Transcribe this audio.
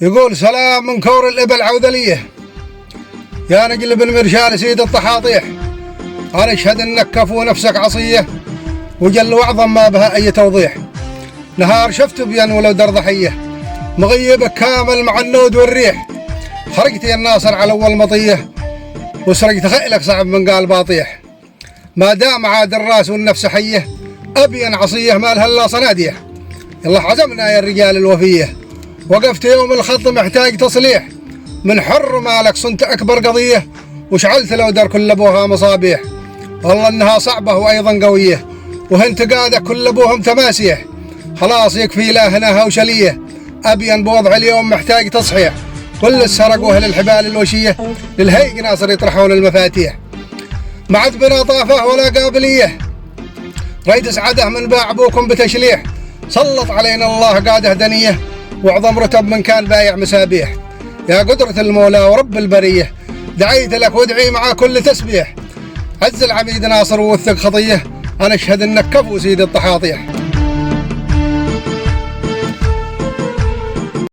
يقول سلام من كور الإبل عوذلية، يا نجل بن مرشال سيد الطحاطيح، أنا أشهد إنك كفو نفسك عصية وجل وأعظم ما بها أي توضيح. نهار شفت بين ولو در ضحية، مغيبك كامل مع النود والريح، خرجت يا الناصر على أول مطية وسرقت خيلك صعب من قال باطيح. ما دام عاد الراس والنفس حية أبين عصية ما لها إلا صناديح. يلا عزمنا يا الرجال الوفية، وقفت يوم الخط محتاج تصليح، من حر مالك صنت أكبر قضية وشعلت لو در كل أبوها مصابيح. والله إنها صعبة وأيضا قوية وهنت قادة كل أبوهم تماسيح. خلاص يكفي لا هنا هوشلية، أبين بوضع اليوم محتاج تصحيح. كل السرق وأهل الحبال الوشية للهيق ناصر يطرحون المفاتيح. ما عاد بنا طافة ولا قابلية، ريد سعده من باع أبوكم بتشليح. سلط علينا الله قاده دنية وعظم رتب من كان بايع مسابيح. يا قدرة المولى ورب البرية دعيت لك وادعي مع كل تسبيح. عز العبيد ناصر ووثق خطيه، أنا أشهد إنك كفو سيد الطحاطيح.